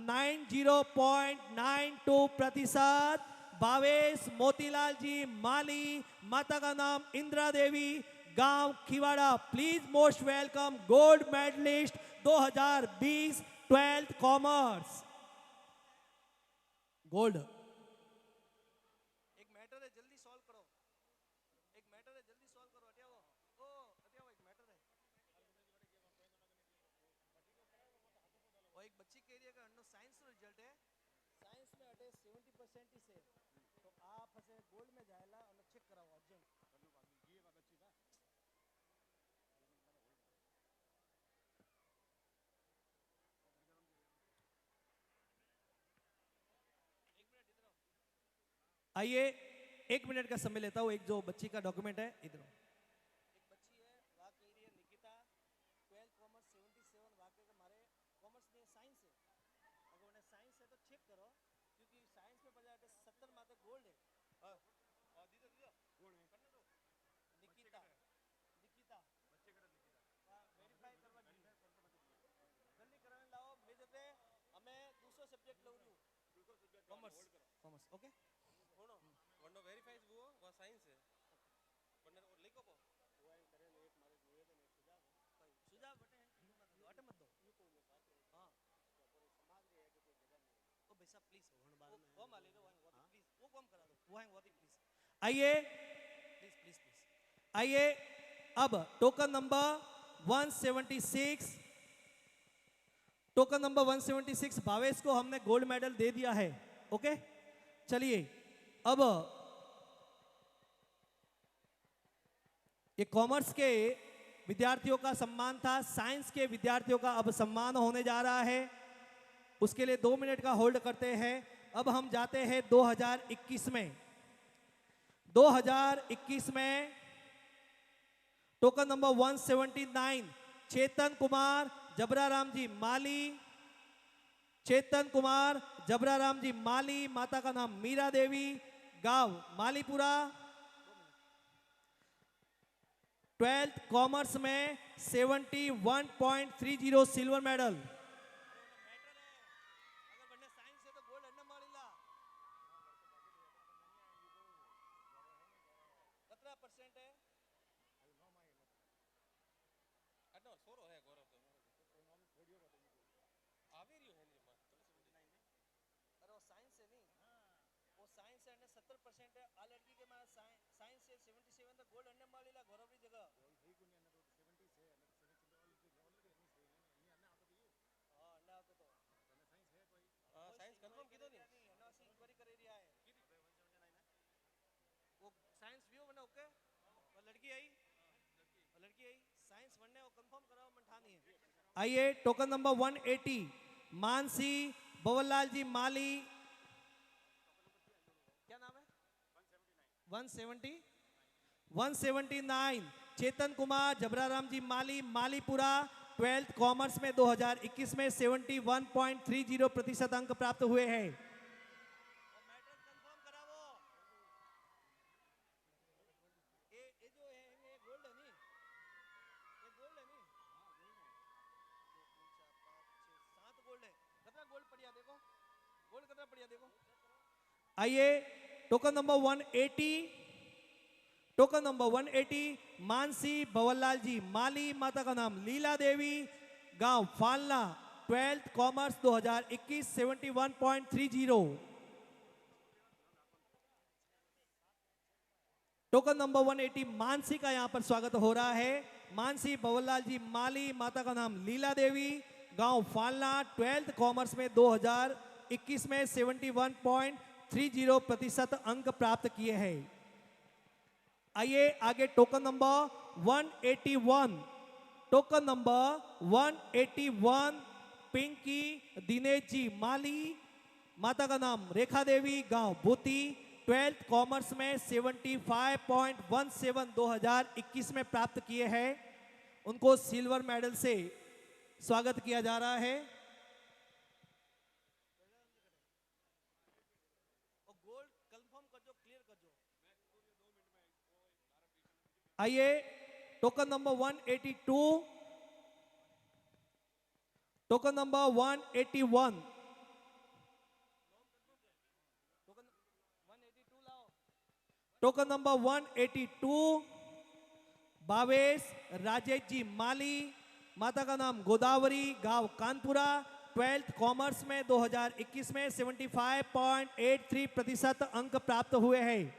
90.92% भावेश मोतीलाल जी माली, माता का नाम इंदिरा देवी, गांव Khiwara. Please most welcome gold medalist 2020 12th commerce gold. एक मैटर है जल्दी सॉल्व करो, एक मैटर है जल्दी सॉल्व करो। हटियाओ ओ हटियाओ, एक मैटर है। और एक बच्ची कह रही है कि अन्नो साइंस नो रिजल्ट है, साइंस में अटे 70% ही से, तो आप हसे गोल्ड में जाएला और चेक कराओ अर्जेंट। आइए 1 मिनट का समय लेता हूँ। एक जो बच्ची का डॉक्यूमेंट है इधर, एक बच्ची है वहाँ कह रही है निकिता 12th कॉमर्स 77 वाकई का हमारे कॉमर्स नहीं साइंस है, अगर उन्हें साइंस है तो चेक करो, क्योंकि साइंस में पता है 70 मात्र गोल्ड है। हाँ और दीदा दीदा गोल्ड है करना दो निकिता निकिता वेरीफाई करवा दीजिए जल्दी कराने लाओ। मैं जते हमें दूसरा सब्जेक्ट लो रही हूँ कॉमर्स कॉमर्स ओके होनो वनो वेरीफाई वो साइंस है वरना और लिखो पो वो आई करे एक मारे निवेदन एक सुझाव है सुझाव बटे अटे मत दो हां समाज रे है कि कोई जगह नहीं ओ भाई साहब प्लीज वो मा ले लो प्लीज वो काम करा दो वो है वो प्लीज। आइए प्लीज प्लीज प्लीज आइए अब token number 176 token number 176 Bhavesh को हमने गोल्ड मेडल दे दिया है। ओके चलिए अब ये कॉमर्स के विद्यार्थियों का सम्मान था, साइंस के विद्यार्थियों का अब सम्मान होने जा रहा है। उसके लिए 2 मिनट का होल्ड करते हैं। अब हम जाते हैं 2021 में। 2021 में टोकन नंबर 179 चेतन कुमार जबराराम जी माली, चेतन कुमार जबराराम जी माली, माता का नाम मीरा देवी, गांव मालीपुरा, 12th कॉमर्स में 71.30 सिल्वर मेडल। अरे वो साइंस है नहीं, वो साइंस है 70% है आ लड़की के मां साइंस से 77 तो गोल्ड अन्ने मालीला गौरवरी जगह हां अन्ना तो हां साइंस कंफर्म कीधो नहीं अन्ना सी इंक्वायरी करे रिया है वो साइंस व्यू बने ओके वो लड़की आई साइंस बनने वो कंफर्म कराओ मन ठानी है। आइए टोकन नंबर 180 मानसी बवललाल जी माली, क्या नाम है 170 179 चेतन कुमार जबराराम जी माली मालीपुरा 12th कॉमर्स में 2021 में 71.30% अंक प्राप्त हुए हैं। आइए टोकन नंबर 180 मानसी भवरलाल जी माली, माता का नाम लीला देवी, गांव Falna, 12th commerce 2021 71.30। Token number 180 Mansi का यहां पर स्वागत हो रहा है। मानसी भवरलाल जी माली, माता का नाम लीला देवी, गांव फालना, 12th कॉमर्स में 2021 में 71.30% अंक प्राप्त किए हैं। आइए आगे टोकन नंबर 181 पिंकी दिनेश जी माली, माता का नाम रेखा देवी, गांव भूती, 12th कॉमर्स में 75.17 2021 में प्राप्त किए हैं। उनको सिल्वर मेडल से स्वागत किया जा रहा है। आइए token number 181 token number 181 token number 182 Bhavesh Rajesh ji Mali, माता का नाम गोदावरी, गांव कानपुरा, 12th कॉमर्स में 2021 में 75.83% अंक प्राप्त हुए हैं।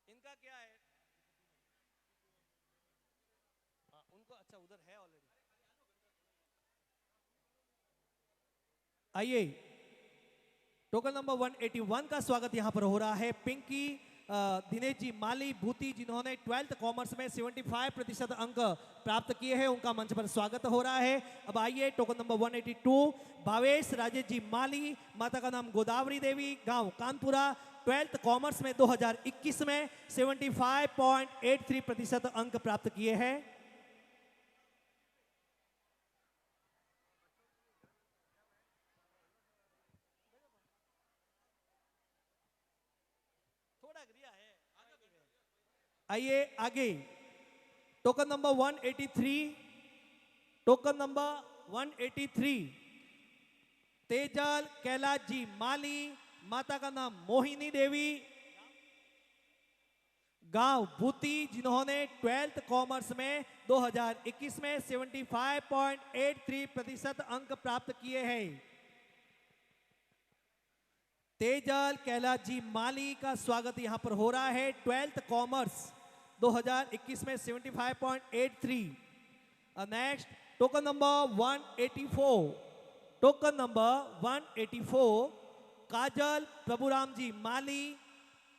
इनका क्या है उनको अच्छा उधर है ऑलरेडी। आइए टोकन नंबर 181 का स्वागत यहां पर हो रहा है पिंकी दिनेश जी माली भूती, जिन्होंने 12th कॉमर्स में 75% अंक प्राप्त किए हैं। उनका मंच पर स्वागत हो रहा है। अब आइए टोकन नंबर 182 भावेश राजेश जी माली, माता का नाम गोदावरी देवी, गांव कानपुरा, 12th कॉमर्स में 2021 में 75.83% अंक प्राप्त किए हैं। आइए आगे टोकन नंबर 183 तेजल कैलाश जी माली, माता का नाम मोहिनी देवी, गांव भूती, जिन्होंने 12th कॉमर्स में 2021 में 75.83% अंक प्राप्त किए हैं। तेजल कैलाश जी माली का स्वागत यहां पर हो रहा है। 12th कॉमर्स 2021 में 75.83। Next token number 184 Kajal Prabhuram ji Mali,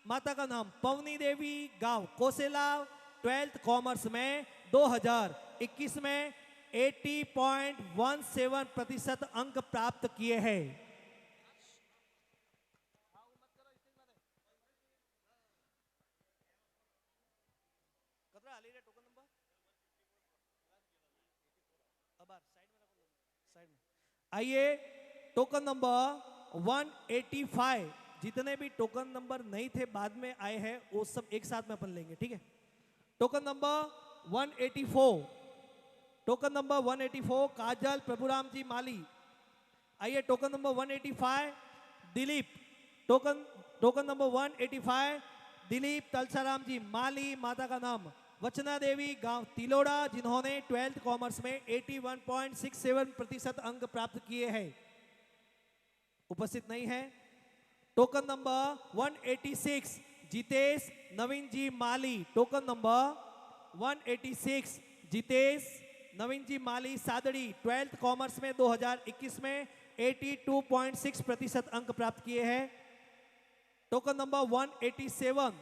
माता का नाम पवनी देवी, गांव कोसेला, 12th कॉमर्स में 2021 में 80.17% अंक प्राप्त किए हैं। आइए टोकन नंबर 185, जितने भी टोकन नंबर नहीं थे बाद में आए हैं वो सब एक साथ में अपन लेंगे, ठीक है। Token number 184 Kajal Prabhuram ji Mali. आइए token number 185 Dilip, token number 185 Dilip Talsaram ji Mali, माता का नाम वचना देवी गांव तिलोड़ा, जिन्होंने 12th कॉमर्स में 81.67% अंक प्राप्त किए हैं, उपस्थित नहीं है। Token number 186 Jitesh Naveen ji Mali, token number 186 Jitesh Naveen ji Mali Sadri, 12th commerce में 2021 में 82.6% अंक प्राप्त किए हैं। Token number 187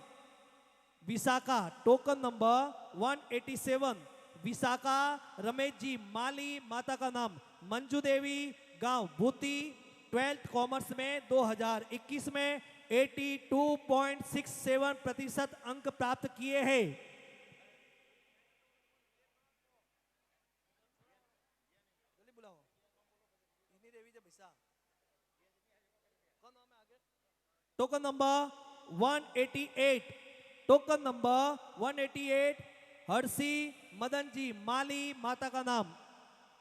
Vishakha, token number 187 Vishakha Ramesh ji Mali, माता का नाम मंजू देवी, गांव भूती, 12th कॉमर्स में 2021 में 82.67% अंक प्राप्त किए हैं। Token number 188, token number 188 Harshi Madan ji Mali, माता का नाम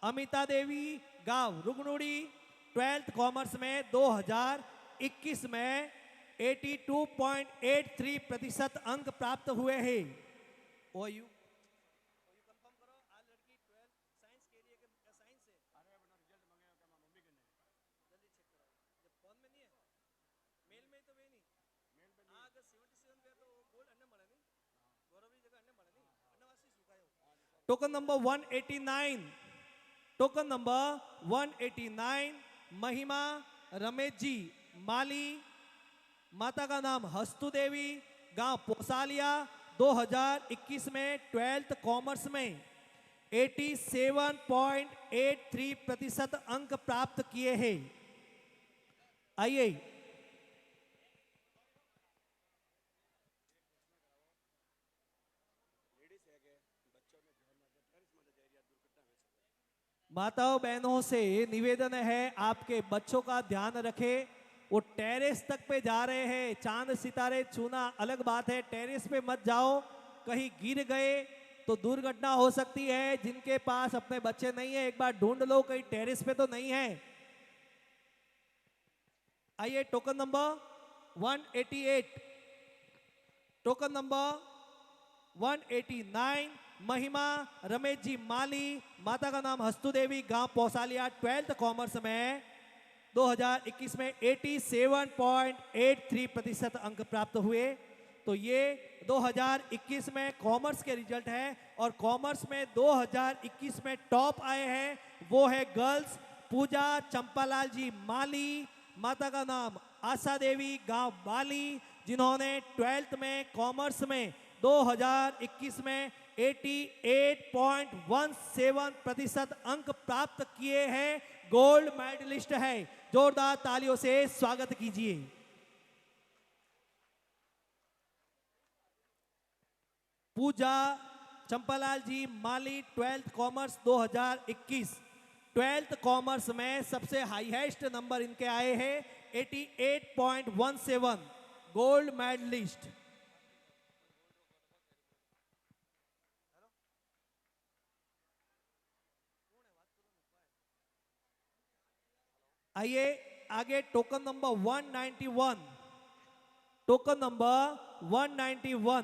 अमिता देवी, गांव रुगनुड़ी, 12th कॉमर्स में 2021 में 82.83% अंक प्राप्त हुए हैं। ओयू कंफर्म करो, आज लड़की 12th साइंस के लिए के साइंस है। अरे बेटा रिजल्ट मांगेगा क्या मम्मी के ने जल्दी चेक करो, जब फोन में नहीं है मेल में तो वे नहीं मेल पे नहीं। अगर 77 पे तो गोल्ड अन्य મળે नहीं, गौरवरी जगह अन्य મળે नहीं, अन्नवासी सुखायो। टोकन नंबर 189, टोकन नंबर 189 महिमा रमेश जी माली, माता का नाम हस्तु देवी, गांव पोसालिया, 2021 में 12th कॉमर्स में 87.83% अंक प्राप्त किए हैं। आइए माताओं बहनों से निवेदन है, आपके बच्चों का ध्यान रखें। वो टेरेस तक पे जा रहे हैं, चांद सितारे छूना अलग बात है, टेरेस पे मत जाओ, कहीं गिर गए तो दुर्घटना हो सकती है। जिनके पास अपने बच्चे नहीं है, एक बार ढूंढ लो कहीं टेरेस पे तो नहीं है। आइए टोकन नंबर 188, टोकन नंबर 189 महिमा रमेश जी माली, माता का नाम हस्तु देवी, गांव पौसालिया, 12th कॉमर्स में 2021 में 87.83% अंक प्राप्त हुए। तो ये 2021 में कॉमर्स के रिजल्ट है, और कॉमर्स में 2021 में टॉप आए हैं वो है गर्ल्स पूजा चंपालाल जी माली, माता का नाम आशा देवी, गांव बाली, जिन्होंने 12th में कॉमर्स में 2021 में 88.17% अंक प्राप्त किए हैं, गोल्ड मेडलिस्ट है। जोरदार तालियों से स्वागत कीजिए। पूजा चंपालाल जी माली, 12th कॉमर्स 2021, 12th कॉमर्स में सबसे हाईएस्ट नंबर इनके आए हैं 88.17, गोल्ड मेडलिस्ट। आइए आगे token number 191, token number 191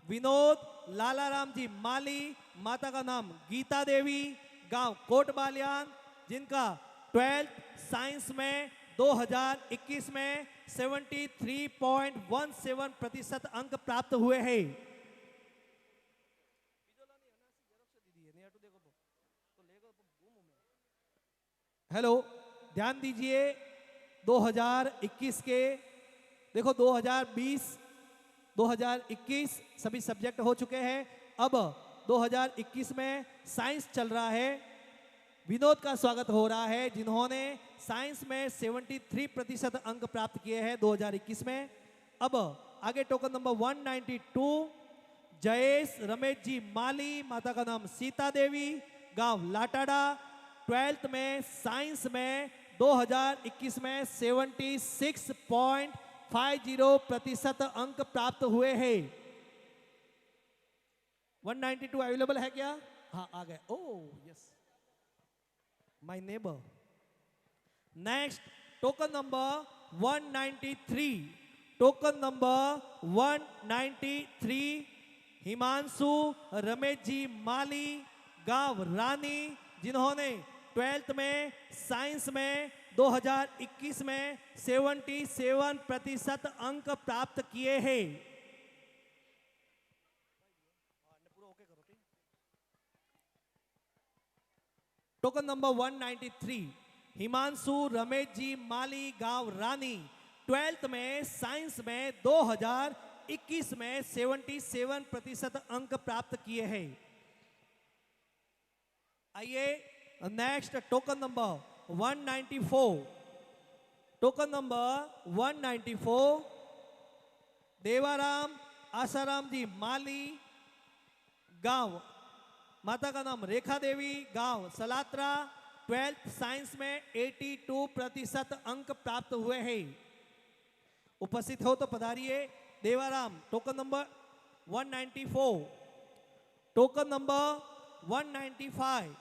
Vinod Lalaram ji Mali, माता का नाम गीता देवी, गांव कोट बालियान, जिनका 12th साइंस में 2021 में 73.17% अंक प्राप्त हुए हैं। हेलो, ध्यान दीजिए 2021 के, देखो 2020 2021 सभी सब्जेक्ट हो चुके हैं, अब 2021 में साइंस चल रहा है। विनोद का स्वागत हो रहा है, जिन्होंने साइंस में 73% अंक प्राप्त किए हैं 2021 में। अब आगे टोकन नंबर 192 जयेश रमेश जी माली, माता का नाम सीता देवी, गांव लाटाड़ा, 12th में साइंस में 2021 में 76.50% अंक प्राप्त हुए हैं। 192 अवेलेबल है क्या? हाँ आ गए। Oh yes, my neighbour. Next token number 193, token number 193 Himanshu Ramesh ji Mali, गांव रानी, जिन्होंने 12th में साइंस में 2021 में 77% अंक प्राप्त किए हैं। टोकन नंबर 193 हिमांशु रमेश जी माली, गांव रानी, 12th में साइंस में 2021 में 77% अंक प्राप्त किए हैं। आइए next token number 194। Token number 194 Devaram Asaram ji Mali, गांव, माता का नाम रेखा देवी, गांव सलात्रा, 12th साइंस में 82% अंक प्राप्त हुए हैं। उपस्थित हो तो पधारिए। Devaram. Token number 194। Token number 195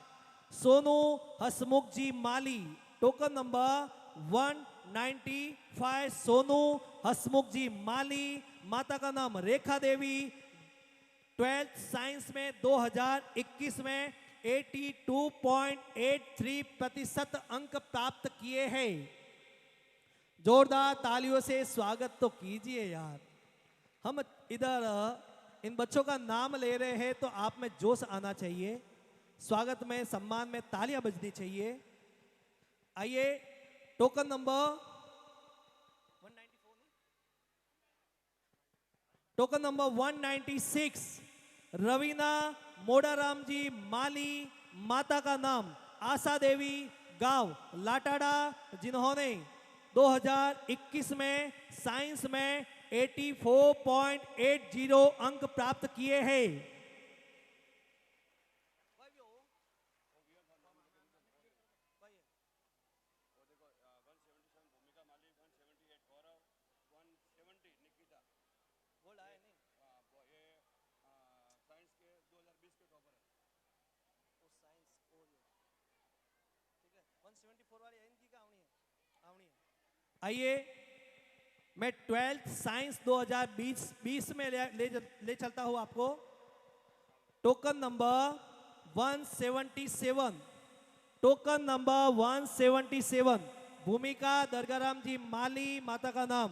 Sonu Hasmukh ji Mali, token number 195 Sonu Hasmukh ji Mali, माता का नाम रेखा देवी, 12th साइंस में 2021 में 82.83% अंक प्राप्त किए हैं। जोरदार तालियों से स्वागत तो कीजिए यार। हम इधर इन बच्चों का नाम ले रहे हैं तो आप में जोश आना चाहिए, स्वागत में सम्मान में तालियां बजनी चाहिए। आइए token number 194 token number 196 Raveena Modaram ji Mali, माता का नाम आशा देवी, गांव लाटाड़ा, जिन्होंने 2021 में साइंस में 84.80 अंक प्राप्त किए हैं। आइए मैं 12th साइंस 2020 में ले चलता हूं आपको। Token number 177। टोकन नंबर 177 भूमिका दरगाराम जी माली, माता का नाम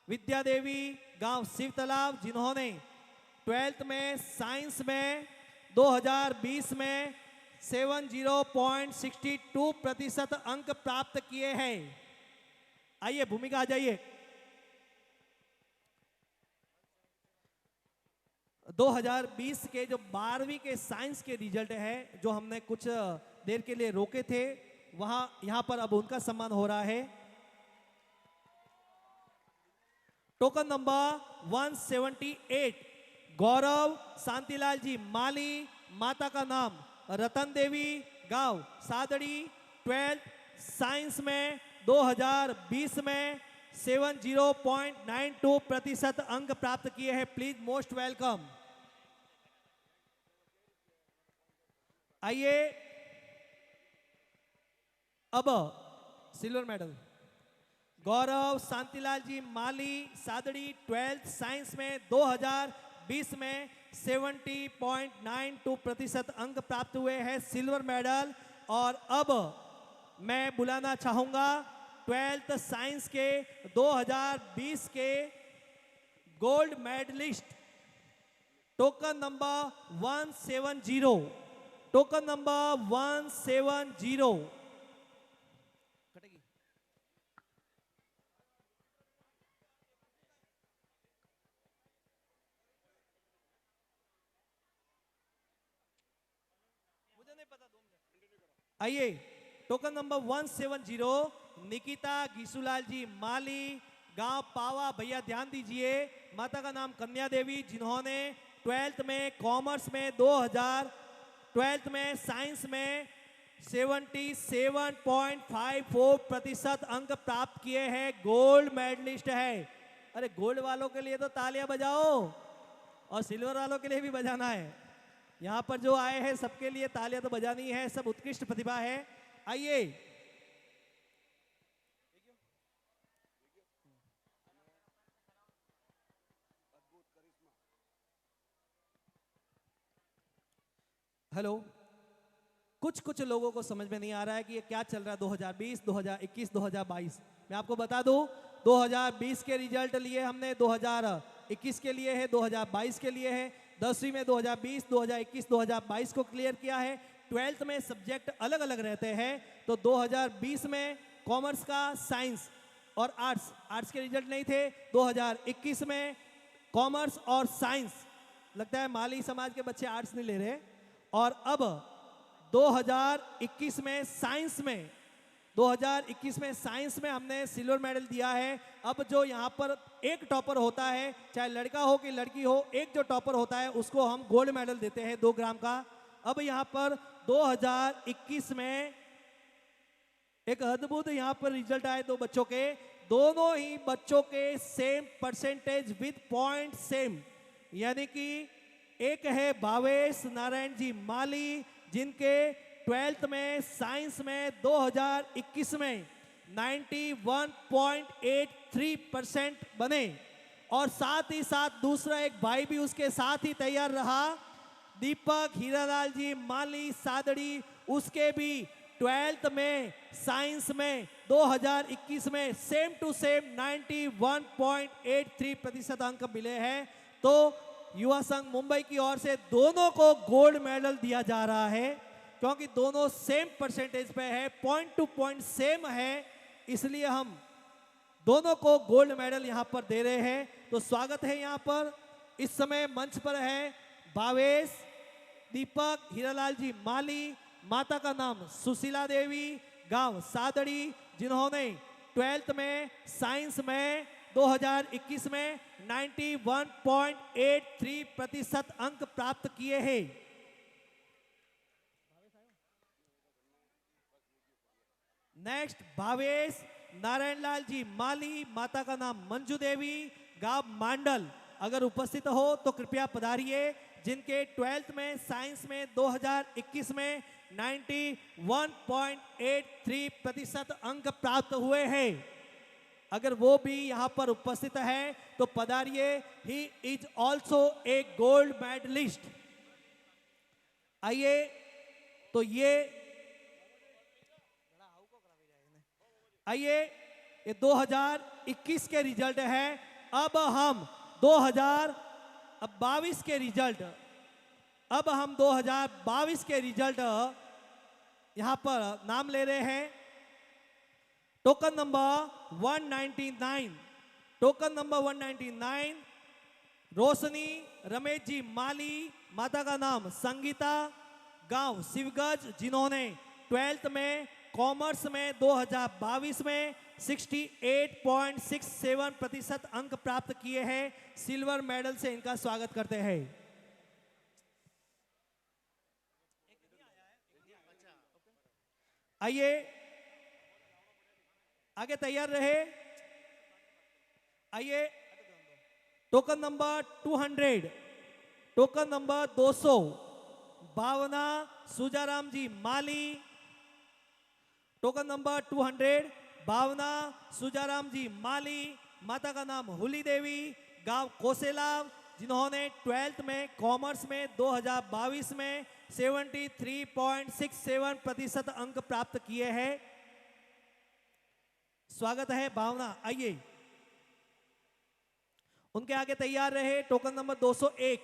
विद्या देवी, गांव शिव तालाब, जिन्होंने 12th में साइंस में 2020 में 70.62% अंक प्राप्त किए हैं। आइए भूमिका आ जाइए। 2020 के जो 12वीं के साइंस के रिजल्ट है, जो हमने कुछ देर के लिए रोके थे, यहां पर अब उनका सम्मान हो रहा है। टोकन नंबर 178 गौरव शांतिलाल जी माली, माता का नाम रतन देवी, गांव सादड़ी, 12th साइंस में 2020 में 70.92% अंक प्राप्त किए हैं। Please most welcome. आइए अब सिल्वर मेडल गौरव शांतिलाल जी माली सादड़ी, 12th साइंस में 2020 में 70.92% अंक प्राप्त हुए हैं, सिल्वर मेडल। और अब मैं बुलाना चाहूंगा 12th साइंस के 2020 के gold medalist, token number 170। Token number 170 कटेगी। मुझे नहीं पता, 2 मिनट। आइए टोकन नंबर 170 निकिता घीसूलाल जी माली, गांव पावा, भैया ध्यान दीजिए, माता का नाम कन्या देवी, जिन्होंने 12th में कॉमर्स में 12th में साइंस में 77.54% अंक प्राप्त किए हैं, गोल्ड मेडलिस्ट है। अरे गोल्ड वालों के लिए तो तालियां बजाओ और सिल्वर वालों के लिए भी बजाना है। यहां पर जो आए हैं सबके लिए तालियां तो बजानी है, सब उत्कृष्ट प्रतिभा है। आइए हेलो, कुछ कुछ लोगों को समझ में नहीं आ रहा है कि ये क्या चल रहा है 2020, 2021, 2022। मैं आपको बता दूं, 2020 के रिजल्ट लिए हमने, 2021 के लिए है, 2022 के लिए है। 10वीं में 2020, 2021, 2022 को क्लियर किया है। 12th में सब्जेक्ट अलग अलग रहते हैं, तो 2020 में कॉमर्स का साइंस और आर्ट्स के रिजल्ट नहीं थे। 2021 में कॉमर्स और साइंस, लगता है माली समाज के बच्चे आर्ट्स नहीं ले रहे। और अब 2021 में साइंस में 2021 में साइंस में हमने सिल्वर मेडल दिया है। अब जो यहाँ पर एक टॉपर होता है, चाहे लड़का हो कि लड़की हो, एक जो टॉपर होता है उसको हम गोल्ड मेडल देते हैं 2 ग्राम का। अब यहाँ पर 2021 में एक अद्भुत यहाँ पर रिजल्ट आए 2 बच्चों के, दोनों ही बच्चों के same percentage with point same, यानी कि एक है भावेश नारायण जी माली, जिनके 12th में साइंस में 2021 में 91.83% बने। और साथ ही साथ दूसरा एक भाई भी उसके साथ ही तैयार रहा, दीपक हीरालाल जी माली सादड़ी, उसके भी 12th में साइंस में 2021 में सेम टू सेम 91.83% अंक मिले हैं। तो युवा संघ मुंबई की ओर से दोनों को गोल्ड मेडल दिया जा रहा है, क्योंकि दोनों सेम परसेंटेज पे है, पॉइंट टू पॉइंट सेम है, इसलिए हम दोनों को गोल्ड मेडल यहां पर दे रहे हैं। तो स्वागत है यहां पर। इस समय मंच पर है भावेश, दीपक हीरालाल जी माली, माता का नाम सुशीला देवी, गांव सादड़ी, जिन्होंने 12th में साइंस में 2021 में 91.83% अंक प्राप्त किए हैं। नेक्स्ट भावेश नारायण लाल जी माली, माता का नाम मंजू देवी, गांव मांडल, अगर उपस्थित हो तो कृपया पधारिए, जिनके 12th में साइंस में 2021 में 91.83% अंक प्राप्त हुए हैं। अगर वो भी यहाँ पर उपस्थित है तो पधारिए। He is also a gold medalist. आइए, तो ये 2021 के रिजल्ट है। अब हम 2022 के रिजल्ट यहां पर नाम ले रहे हैं। टोकन नंबर 199 रोशनी रमेश जी माली, माता का नाम संगीता, गांव शिवगज, जिन्होंने 12th में कॉमर्स में 2022 में 68.67% अंक प्राप्त किए हैं। सिल्वर मेडल से इनका स्वागत करते हैं। आइए आगे तैयार रहे। आइए, टोकन नंबर 200 भावना सुजाराम जी माली, टोकन नंबर 200 भावना सुजाराम जी माली, माता का नाम हुली देवी, गांव कोसेलाव, जिन्होंने 12th में कॉमर्स में 2022 में 73.67% अंक प्राप्त किए हैं। स्वागत है भावना। आइए, उनके आगे तैयार रहे। Token number 201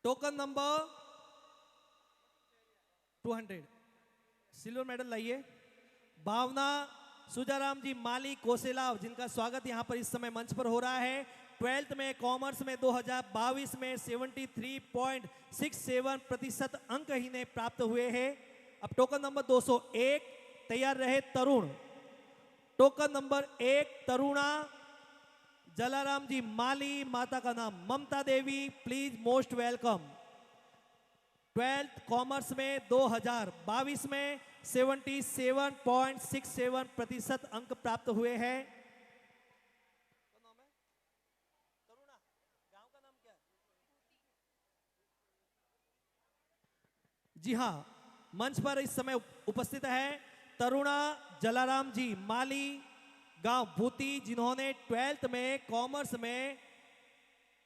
token number 200 silver medal लाइए। भावना सुजाराम जी माली कोसेलाव, जिनका स्वागत यहां पर इस समय मंच पर हो रहा है। 12th में कॉमर्स में 2022 में 73.67% अंक इन्हें प्राप्त हुए हैं। अब टोकन नंबर 201 तैयार रहे तरुण। टोकन नंबर 1 तरुणा जलाराम जी माली, माता का नाम Mamta Devi, please most welcome. 12th commerce में 2022 में 77.67% अंक प्राप्त हुए हैं। जी हाँ, मंच पर इस समय उपस्थित है तरुणा जलाराम जी माली, गांव भूती जिन्होंने 12th में कॉमर्स में